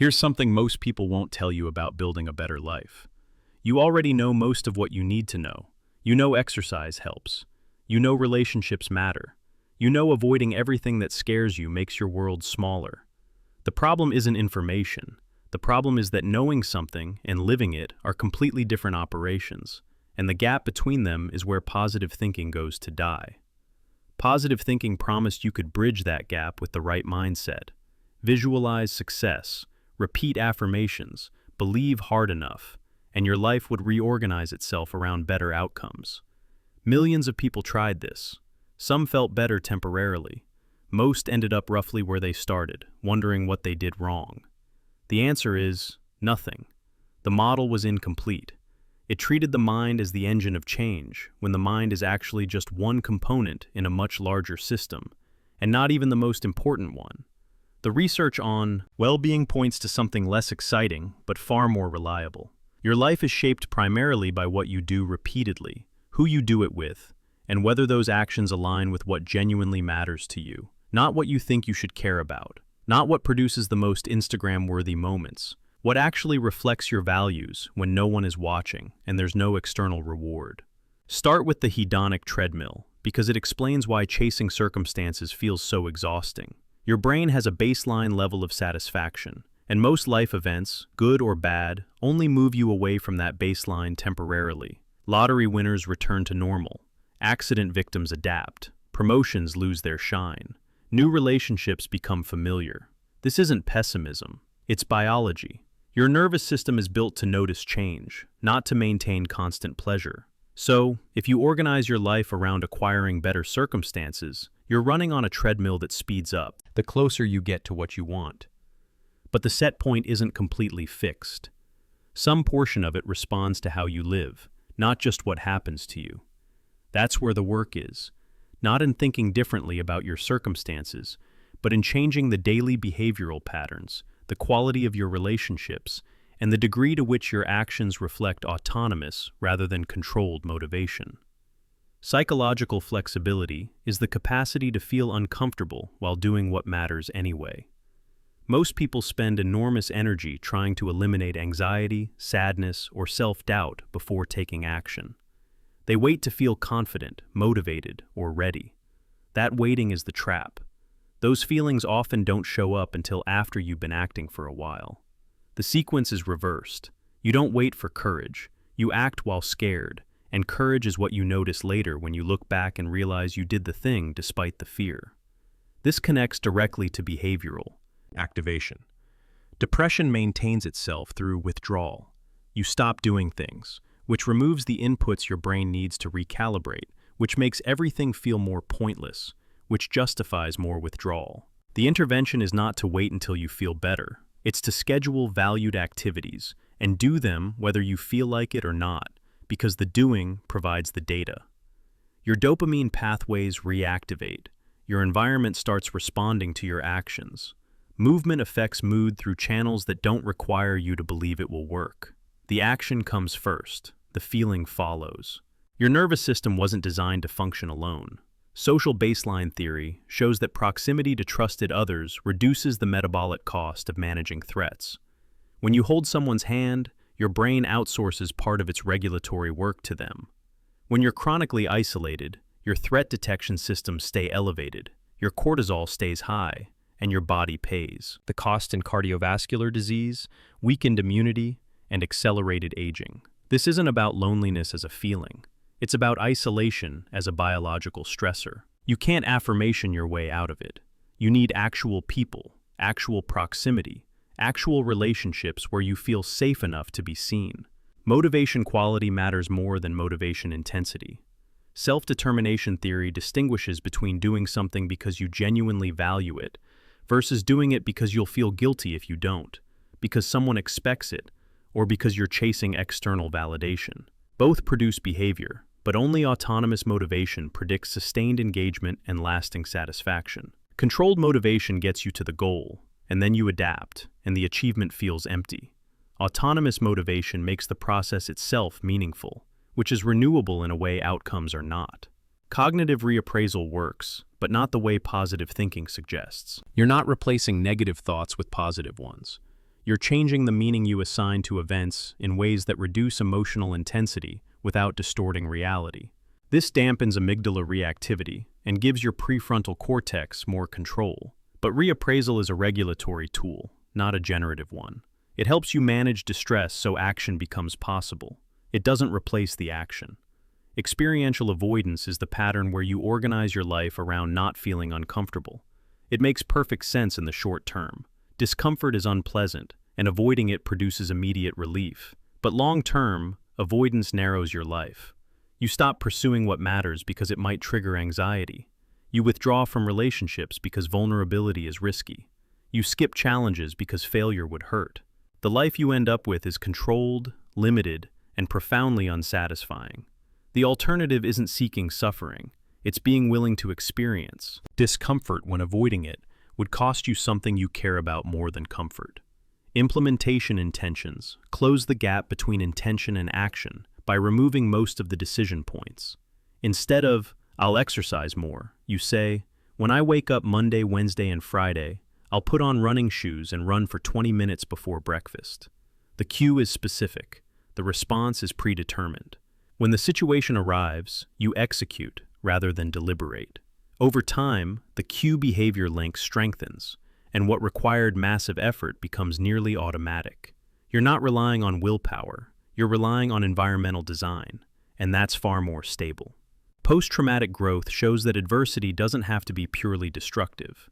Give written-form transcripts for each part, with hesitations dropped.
Here's something most people won't tell you about building a better life. You already know most of what you need to know. You know exercise helps. You know relationships matter. You know avoiding everything that scares you makes your world smaller. The problem isn't information. The problem is that knowing something and living it are completely different operations, and the gap between them is where positive thinking goes to die. Positive thinking promised you could bridge that gap with the right mindset. Visualize success, repeat affirmations, believe hard enough, and your life would reorganize itself around better outcomes. Millions of people tried this. Some felt better temporarily. Most ended up roughly where they started, wondering what they did wrong. The answer is nothing. The model was incomplete. It treated the mind as the engine of change, when the mind is actually just one component in a much larger system, and not even the most important one. The research on well-being points to something less exciting, but far more reliable. Your life is shaped primarily by what you do repeatedly, who you do it with, and whether those actions align with what genuinely matters to you, not what you think you should care about, not what produces the most Instagram-worthy moments, what actually reflects your values when no one is watching and there's no external reward. Start with the hedonic treadmill, because it explains why chasing circumstances feels so exhausting. Your brain has a baseline level of satisfaction, and most life events, good or bad, only move you away from that baseline temporarily. Lottery winners return to normal. Accident victims adapt. Promotions lose their shine. New relationships become familiar. This isn't pessimism. It's biology. Your nervous system is built to notice change, not to maintain constant pleasure. So, if you organize your life around acquiring better circumstances, you're running on a treadmill that speeds up the closer you get to what you want. But the set point isn't completely fixed. Some portion of it responds to how you live, not just what happens to you. That's where the work is, not in thinking differently about your circumstances, but in changing the daily behavioral patterns, the quality of your relationships, and the degree to which your actions reflect autonomous rather than controlled motivation. Psychological flexibility is the capacity to feel uncomfortable while doing what matters anyway. Most people spend enormous energy trying to eliminate anxiety, sadness, or self-doubt before taking action. They wait to feel confident, motivated, or ready. That waiting is the trap. Those feelings often don't show up until after you've been acting for a while. The sequence is reversed. You don't wait for courage. You act while scared, and courage is what you notice later when you look back and realize you did the thing despite the fear. This connects directly to behavioral activation. Depression maintains itself through withdrawal. You stop doing things, which removes the inputs your brain needs to recalibrate, which makes everything feel more pointless, which justifies more withdrawal. The intervention is not to wait until you feel better. It's to schedule valued activities and do them whether you feel like it or not, because the doing provides the data. Your dopamine pathways reactivate. Your environment starts responding to your actions. Movement affects mood through channels that don't require you to believe it will work. The action comes first. The feeling follows. Your nervous system wasn't designed to function alone. Social baseline theory shows that proximity to trusted others reduces the metabolic cost of managing threats. When you hold someone's hand, your brain outsources part of its regulatory work to them. When you're chronically isolated, your threat detection systems stay elevated, your cortisol stays high, and your body pays. The cost in cardiovascular disease, weakened immunity, and accelerated aging. This isn't about loneliness as a feeling. It's about isolation as a biological stressor. You can't affirmation your way out of it. You need actual people, actual proximity, actual relationships where you feel safe enough to be seen. Motivation quality matters more than motivation intensity. Self-determination theory distinguishes between doing something because you genuinely value it versus doing it because you'll feel guilty if you don't, because someone expects it, or because you're chasing external validation. Both produce behavior, but only autonomous motivation predicts sustained engagement and lasting satisfaction. Controlled motivation gets you to the goal, and then you adapt, and the achievement feels empty. Autonomous motivation makes the process itself meaningful, which is renewable in a way outcomes are not. Cognitive reappraisal works, but not the way positive thinking suggests. You're not replacing negative thoughts with positive ones. You're changing the meaning you assign to events in ways that reduce emotional intensity without distorting reality. This dampens amygdala reactivity and gives your prefrontal cortex more control. But reappraisal is a regulatory tool, not a generative one. It helps you manage distress so action becomes possible. It doesn't replace the action. Experiential avoidance is the pattern where you organize your life around not feeling uncomfortable. It makes perfect sense in the short term. Discomfort is unpleasant, and avoiding it produces immediate relief. But long-term, avoidance narrows your life. You stop pursuing what matters because it might trigger anxiety. You withdraw from relationships because vulnerability is risky. You skip challenges because failure would hurt. The life you end up with is controlled, limited, and profoundly unsatisfying. The alternative isn't seeking suffering. It's being willing to experience discomfort when avoiding it would cost you something you care about more than comfort. Implementation intentions close the gap between intention and action by removing most of the decision points. Instead of, "I'll exercise more," you say, "When I wake up Monday, Wednesday, and Friday, I'll put on running shoes and run for 20 minutes before breakfast." The cue is specific. The response is predetermined. When the situation arrives, you execute rather than deliberate. Over time, the cue behavior link strengthens, and what required massive effort becomes nearly automatic. You're not relying on willpower, you're relying on environmental design, and that's far more stable. Post-traumatic growth shows that adversity doesn't have to be purely destructive.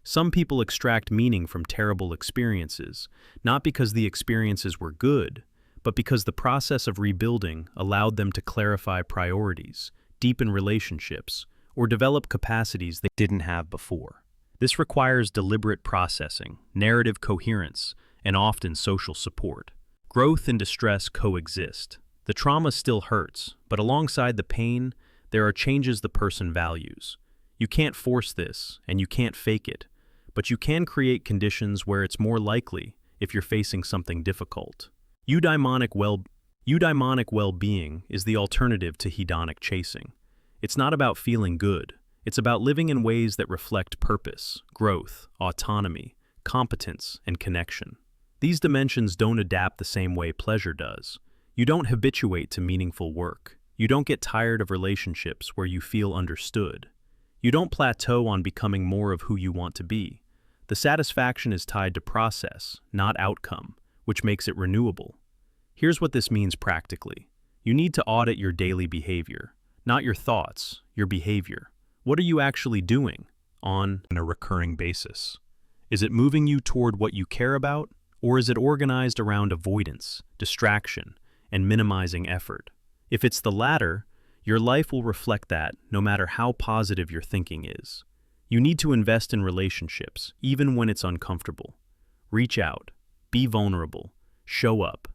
Some people extract meaning from terrible experiences, not because the experiences were good, but because the process of rebuilding allowed them to clarify priorities, deepen relationships, or develop capacities they didn't have before. This requires deliberate processing, narrative coherence, and often social support. Growth and distress coexist. The trauma still hurts, but alongside the pain, there are changes the person values. You can't force this, and you can't fake it, but you can create conditions where it's more likely if you're facing something difficult. Eudaimonic well-being is the alternative to hedonic chasing. It's not about feeling good. It's about living in ways that reflect purpose, growth, autonomy, competence, and connection. These dimensions don't adapt the same way pleasure does. You don't habituate to meaningful work. You don't get tired of relationships where you feel understood. You don't plateau on becoming more of who you want to be. The satisfaction is tied to process, not outcome, which makes it renewable. Here's what this means practically. You need to audit your daily behavior, not your thoughts, your behavior. What are you actually doing on a recurring basis? Is it moving you toward what you care about, or is it organized around avoidance, distraction, and minimizing effort? If it's the latter, your life will reflect that no matter how positive your thinking is. You need to invest in relationships, even when it's uncomfortable. Reach out, be vulnerable, show up.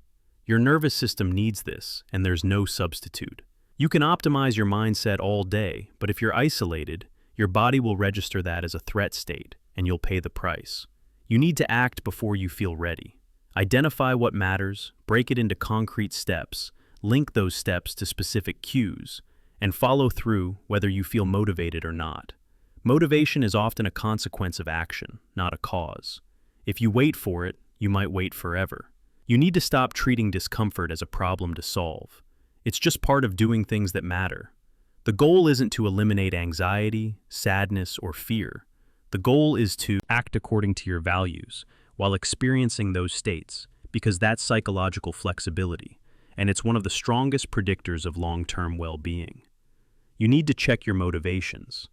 Your nervous system needs this, and there's no substitute. You can optimize your mindset all day, but if you're isolated, your body will register that as a threat state, and you'll pay the price. You need to act before you feel ready. Identify what matters, break it into concrete steps, link those steps to specific cues, and follow through whether you feel motivated or not. Motivation is often a consequence of action, not a cause. If you wait for it, you might wait forever. You need to stop treating discomfort as a problem to solve. It's just part of doing things that matter. The goal isn't to eliminate anxiety, sadness, or fear. The goal is to act according to your values while experiencing those states, because that's psychological flexibility, and it's one of the strongest predictors of long-term well-being. You need to check your motivations.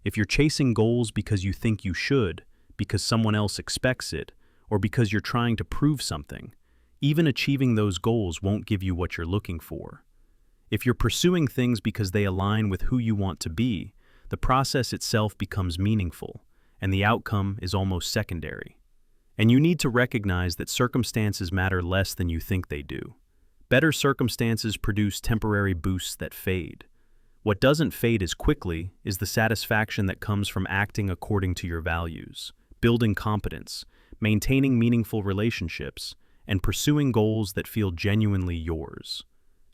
If you're chasing goals because you think you should, because someone else expects it, or because you're trying to prove something, even achieving those goals won't give you what you're looking for. If you're pursuing things because they align with who you want to be, the process itself becomes meaningful, and the outcome is almost secondary. And you need to recognize that circumstances matter less than you think they do. Better circumstances produce temporary boosts that fade. What doesn't fade as quickly is the satisfaction that comes from acting according to your values, building competence, maintaining meaningful relationships, and pursuing goals that feel genuinely yours.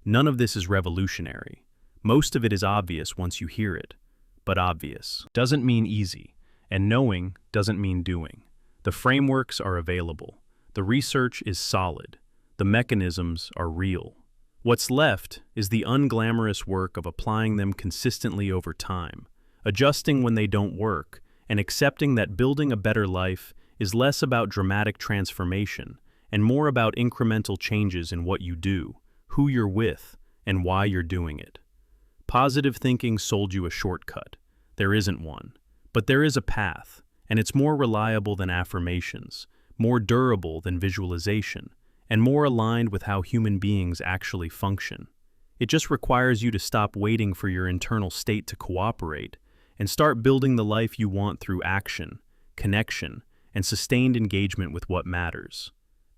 None of this is revolutionary. Most of it is obvious once you hear it. But obvious doesn't mean easy, and knowing doesn't mean doing. The frameworks are available. The research is solid. The mechanisms are real. What's left is the unglamorous work of applying them consistently over time, adjusting when they don't work, and accepting that building a better life is less about dramatic transformation and more about incremental changes in what you do, who you're with, and why you're doing it. Positive thinking sold you a shortcut. There isn't one. But there is a path, and it's more reliable than affirmations, more durable than visualization, and more aligned with how human beings actually function. It just requires you to stop waiting for your internal state to cooperate and start building the life you want through action, connection, and sustained engagement with what matters.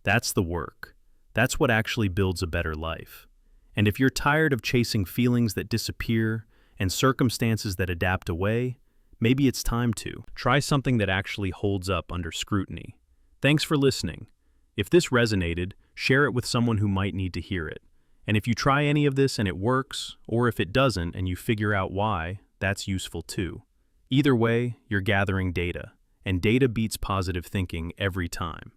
That's the work. That's what actually builds a better life. And if you're tired of chasing feelings that disappear and circumstances that adapt away, maybe it's time to try something that actually holds up under scrutiny. Thanks for listening. If this resonated, share it with someone who might need to hear it. And if you try any of this and it works, or if it doesn't and you figure out why, that's useful too. Either way, you're gathering data, and data beats positive thinking every time.